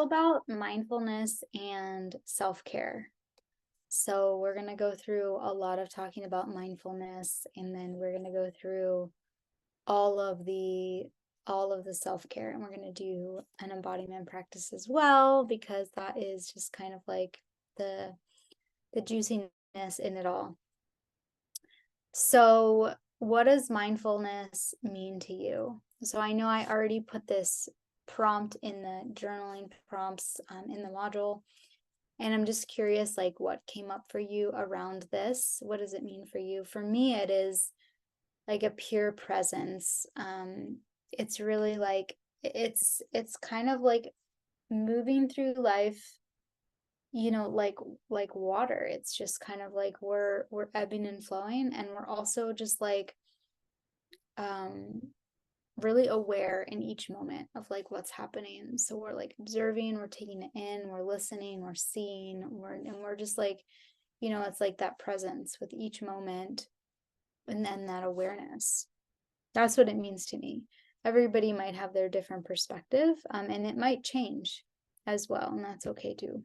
about mindfulness and self-care. So we're going to go through a lot of talking about mindfulness, and then we're going to go through all of the self-care, and we're going to do an embodiment practice as well, because that is just kind of like the juiciness in it all. So what does mindfulness mean to you? So I know I already put this prompt in the journaling prompts in the module, and I'm just curious, like, what came up for you around this? What does it mean for you? For me, it is like a pure presence. It's really like it's kind of like moving through life, like water. It's just kind of like we're ebbing and flowing, and we're also just like um really aware in each moment of like what's happening. So we're like observing, we're taking it in, we're listening, we're seeing, we're just like, it's like that presence with each moment, and then that awareness. That's what it means to me. Everybody might have their different perspective, and it might change as well, and that's okay too.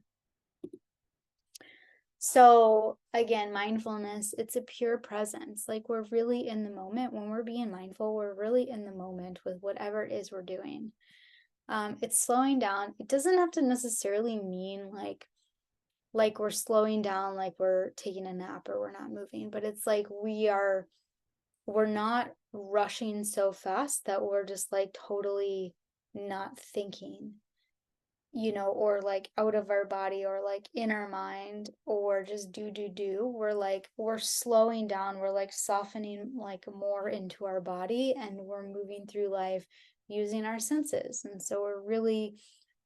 So again, mindfulness, it's a pure presence. Like, we're really in the moment. When we're being mindful, we're really in the moment with whatever it is we're doing. It's slowing down. It doesn't have to necessarily mean like we're slowing down, like we're taking a nap or we're not moving, but it's like we're not rushing so fast that we're just like totally not thinking, or like out of our body, or like in our mind, or just do. We're slowing down, we're like softening like more into our body, and we're moving through life using our senses. And so we're really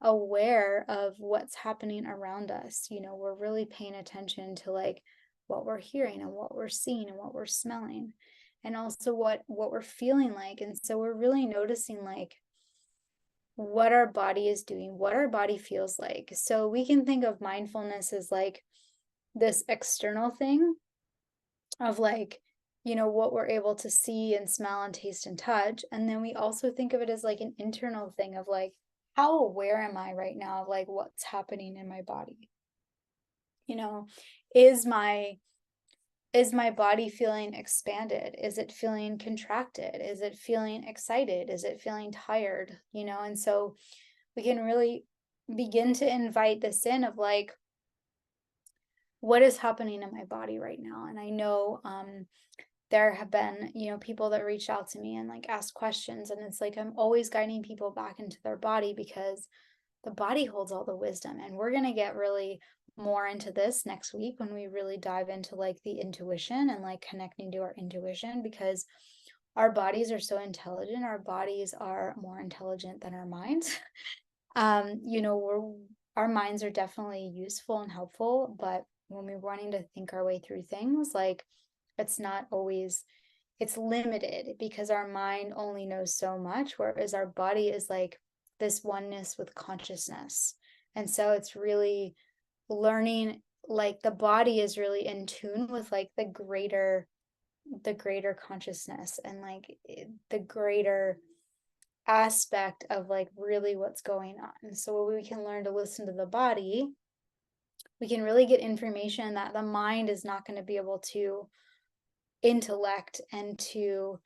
aware of what's happening around us. We're really paying attention to like what we're hearing and what we're seeing and what we're smelling, and also what we're feeling like. And so we're really noticing like what our body is doing, what our body feels like. So we can think of mindfulness as like this external thing of like, what we're able to see and smell and taste and touch. And then we also think of it as like an internal thing of like, how aware am I right now of like what's happening in my body? Is my body feeling expanded? Is it feeling contracted? Is it feeling excited? Is it feeling tired? And so we can really begin to invite this in of like, what is happening in my body right now? And I know there have been, people that reached out to me and like asked questions, and it's like I'm always guiding people back into their body, because the body holds all the wisdom. And we're going to get really more into this next week when we really dive into like the intuition and like connecting to our intuition, because our bodies are so intelligent. Our bodies are more intelligent than our minds. Our minds are definitely useful and helpful, but when we're wanting to think our way through things, like it's not always, it's limited, because our mind only knows so much, whereas our body is like this oneness with consciousness. And so it's really learning, like the body is really in tune with like the greater consciousness, and like the greater aspect of like really what's going on. So when we can learn to listen to the body, we can really get information that the mind is not going to be able to intellect and to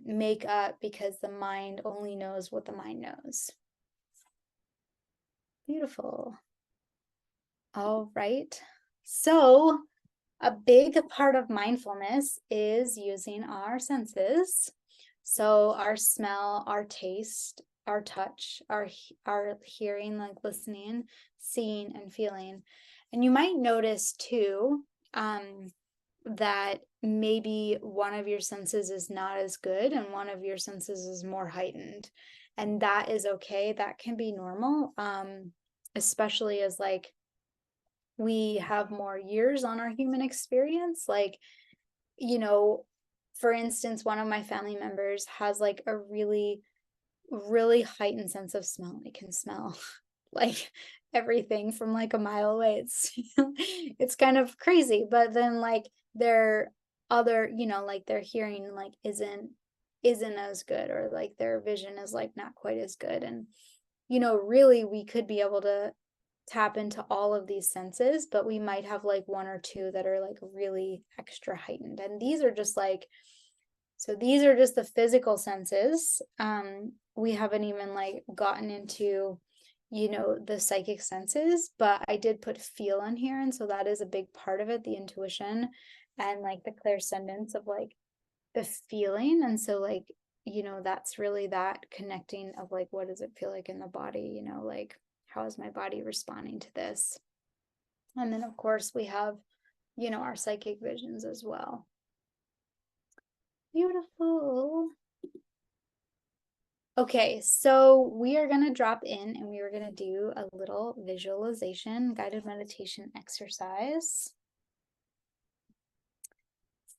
make up, because the mind only knows what the mind knows. Beautiful. All right. So a big part of mindfulness is using our senses. So our smell, our taste, our touch, our hearing, like listening, seeing, and feeling. And you might notice too that maybe one of your senses is not as good and one of your senses is more heightened. And that is okay. That can be normal, especially as like we have more years on our human experience. Like, for instance, one of my family members has like a really, really heightened sense of smell. They can smell like everything from like a mile away. It's kind of crazy. But then like their other, like their hearing like isn't as good, or like their vision is like not quite as good. And really we could be able to tap into all of these senses, but we might have like one or two that are like really extra heightened. And these are just like, so these are just the physical senses. We haven't even like gotten into, the psychic senses, but I did put feel in here. And so that is a big part of it, the intuition and like the clairsentience of like the feeling. And so like, that's really that connecting of like, what does it feel like in the body? Like, how is my body responding to this? And then of course we have, our psychic visions as well. Beautiful. Okay, so we are going to drop in and we are going to do a little visualization, guided meditation exercise.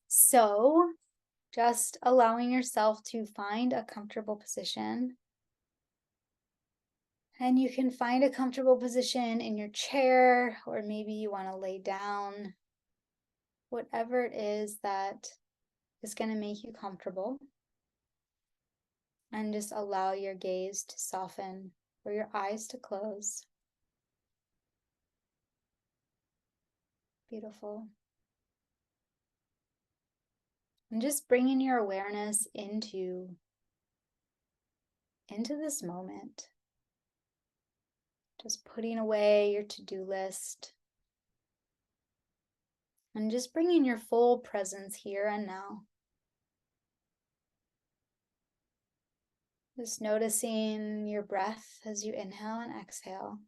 So just allowing yourself to find a comfortable position. And you can find a comfortable position in your chair, or maybe you want to lay down. Whatever it is that is going to make you comfortable. And just allow your gaze to soften or your eyes to close. Beautiful. And just bringing your awareness into this moment. Just putting away your to-do list. And just bringing your full presence here and now. Just noticing your breath as you inhale and exhale.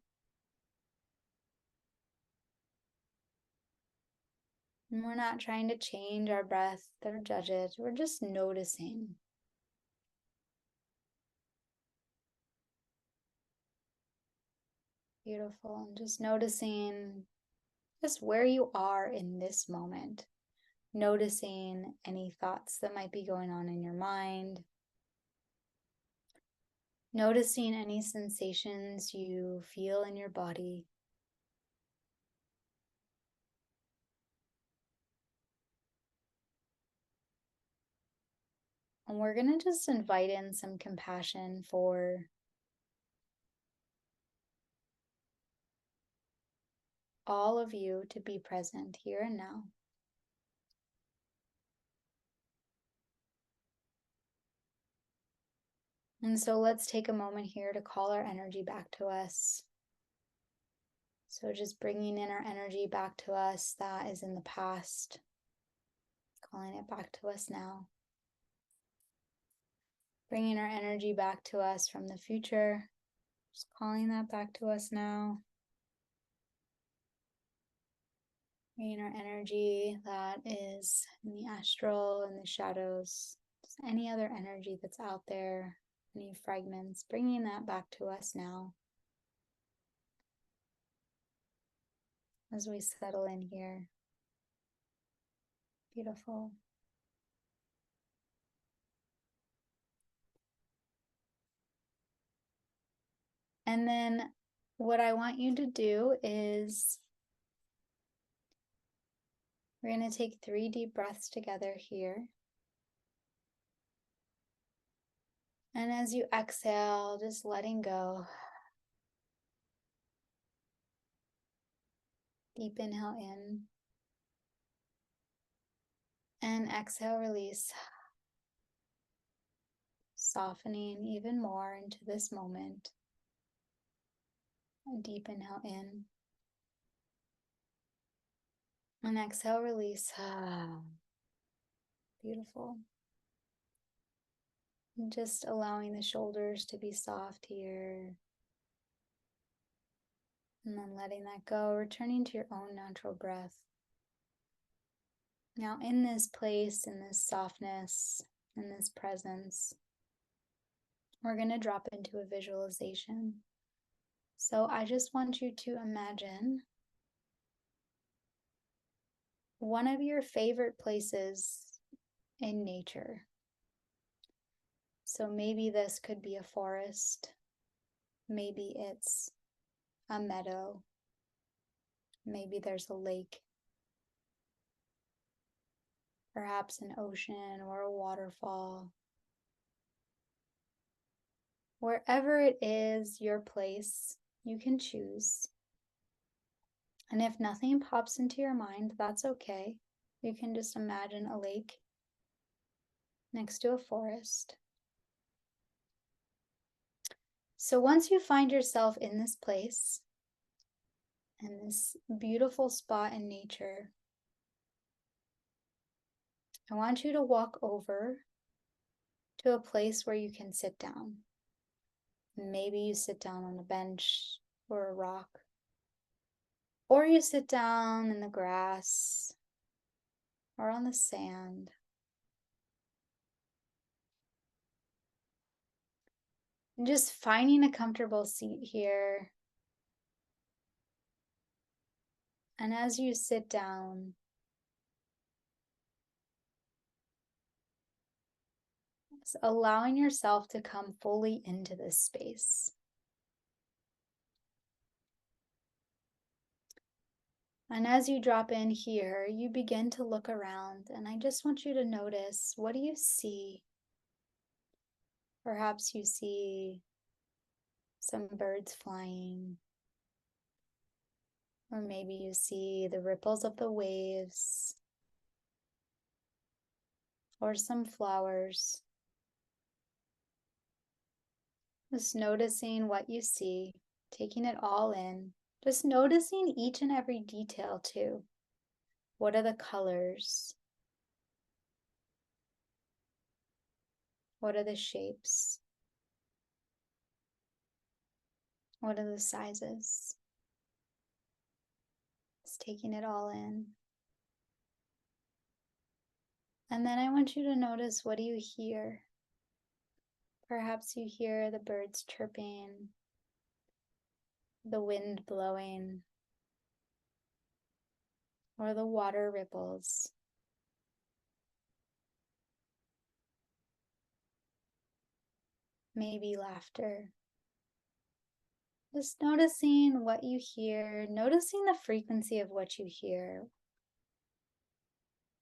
And we're not trying to change our breath or judge it. We're just noticing. Beautiful. And just noticing just where you are in this moment. Noticing any thoughts that might be going on in your mind. Noticing any sensations you feel in your body. And we're going to just invite in some compassion for all of you to be present here and now. And so let's take a moment here to call our energy back to us. So just bringing in our energy back to us that is in the past, calling it back to us now. Bringing our energy back to us from the future, just calling that back to us now. Bringing our energy that is in the astral and the shadows, just any other energy that's out there, any fragments, bringing that back to us now. As we settle in here. Beautiful. And then what I want you to do is we're going to take 3 deep breaths together here. And as you exhale, just letting go. Deep inhale in. And exhale, release. Softening even more into this moment. A deep inhale in. And exhale, release. Beautiful. And just allowing the shoulders to be soft here. And then letting that go, returning to your own natural breath. Now in this place, in this softness, in this presence, we're going to drop into a visualization. So I just want you to imagine one of your favorite places in nature. So maybe this could be a forest. Maybe it's a meadow. Maybe there's a lake. Perhaps an ocean or a waterfall. Wherever it is, your place, you can choose. And if nothing pops into your mind, that's okay. You can just imagine a lake next to a forest. So once you find yourself in this place, in this beautiful spot in nature, I want you to walk over to a place where you can sit down. Maybe you sit down on a bench or a rock, or you sit down in the grass or on the sand. And just finding a comfortable seat here. And as you sit down, allowing yourself to come fully into this space. And as you drop in here, you begin to look around, and I just want you to notice, what do you see? Perhaps you see some birds flying, or maybe you see the ripples of the waves, or some flowers. Just noticing what you see, taking it all in, just noticing each and every detail too. What are the colors? What are the shapes? What are the sizes? Just taking it all in. And then I want you to notice, what do you hear? Perhaps you hear the birds chirping, the wind blowing, or the water ripples. Maybe laughter. Just noticing what you hear, noticing the frequency of what you hear.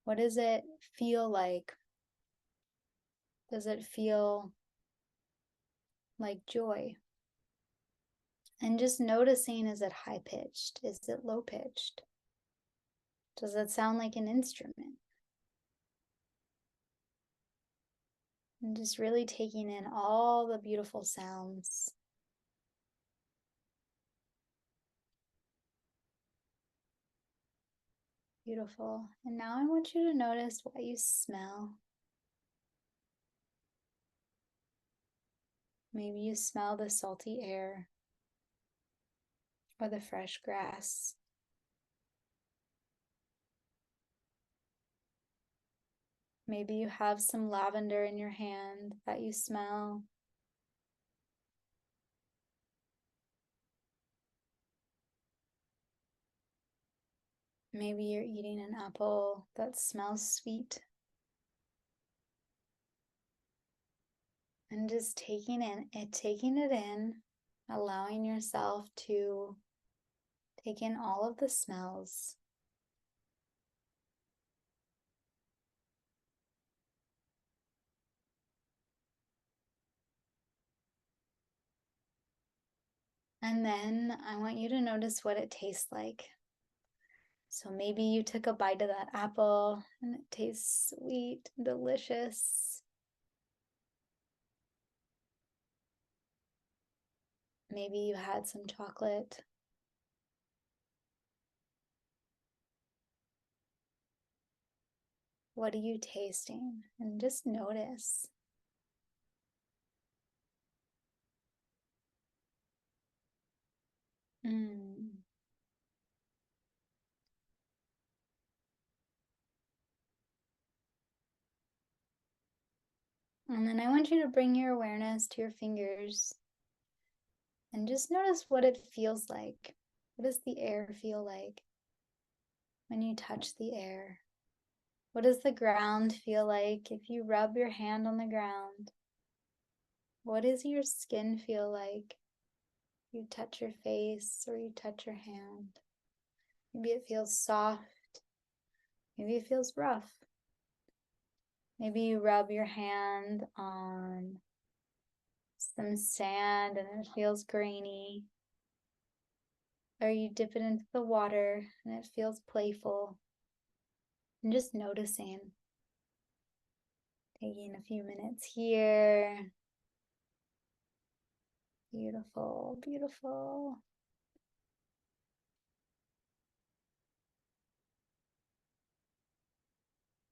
What does it feel like? Does it feel like joy? And just noticing, is it high pitched? Is it low pitched? Does it sound like an instrument? And just really taking in all the beautiful sounds. Beautiful. And now I want you to notice what you smell. Maybe you smell the salty air or the fresh grass. Maybe you have some lavender in your hand that you smell. Maybe you're eating an apple that smells sweet. And just taking it in, allowing yourself to take in all of the smells. And then I want you to notice what it tastes like. So maybe you took a bite of that apple and it tastes sweet, delicious. Maybe you had some chocolate. What are you tasting? And just notice. Mm. And then I want you to bring your awareness to your fingers and just notice what it feels like. What does the air feel like when you touch the air? What does the ground feel like if you rub your hand on the ground? What does your skin feel like? You touch your face or you touch your hand. Maybe it feels soft. Maybe it feels rough. Maybe you rub your hand on some sand and it feels grainy. Or you dip it into the water and it feels playful. And just noticing. Taking a few minutes here. Beautiful, beautiful.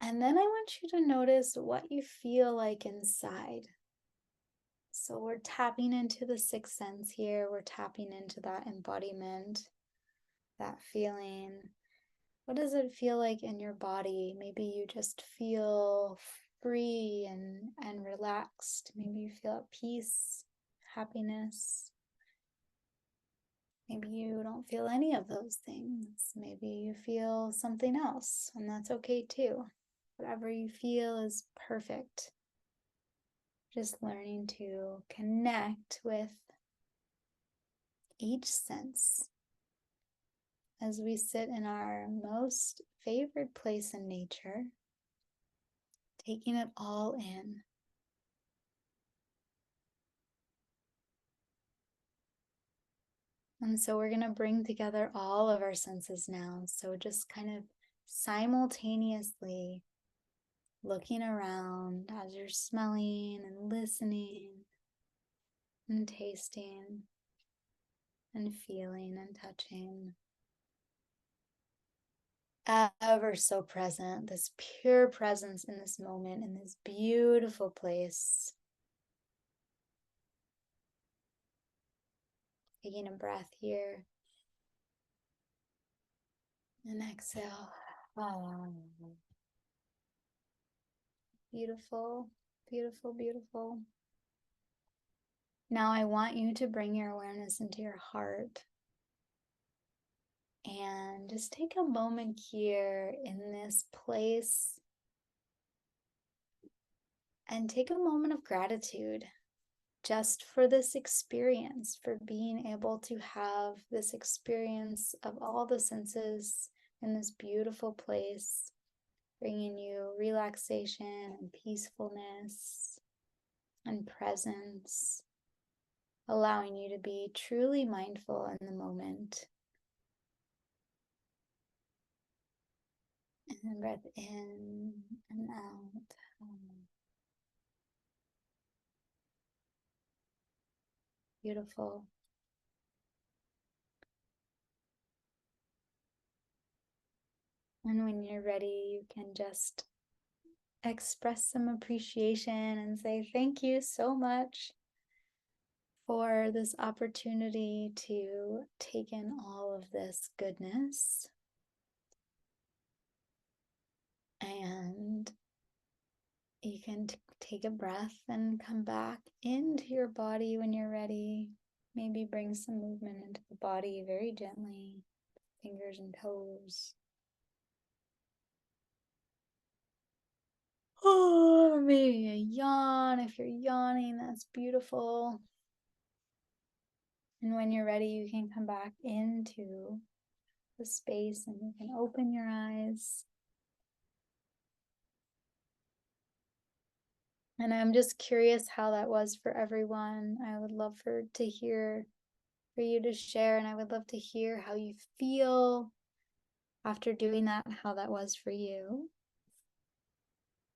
And then I want you to notice what you feel like inside. So we're tapping into the sixth sense here. We're tapping into that embodiment, that feeling. What does it feel like in your body? Maybe you just feel free and relaxed. Maybe you feel at peace, happiness. Maybe you don't feel any of those things. Maybe you feel something else, and that's okay too. Whatever you feel is perfect. Just learning to connect with each sense as we sit in our most favorite place in nature, taking it all in. And so we're going to bring together all of our senses now. So just kind of simultaneously looking around as you're smelling and listening and tasting and feeling and touching. Ever so present, this pure presence in this moment, in this beautiful place. Taking a breath here and exhale. Oh. Beautiful, beautiful, beautiful. Now I want you to bring your awareness into your heart and just take a moment here in this place and take a moment of gratitude just for this experience, for being able to have this experience of all the senses in this beautiful place, bringing you relaxation and peacefulness and presence, allowing you to be truly mindful in the moment. And then breath in and out. Beautiful. And when you're ready, you can just express some appreciation and say thank you so much for this opportunity to take in all of this goodness. And you can take a breath and come back into your body when you're ready. Maybe bring some movement into the body very gently, fingers and toes. Oh, maybe a yawn. If you're yawning, that's beautiful. And when you're ready, you can come back into the space and you can open your eyes. And I'm just curious how that was for everyone. I would love for you to share, and I would love to hear how you feel after doing that, how that was for you.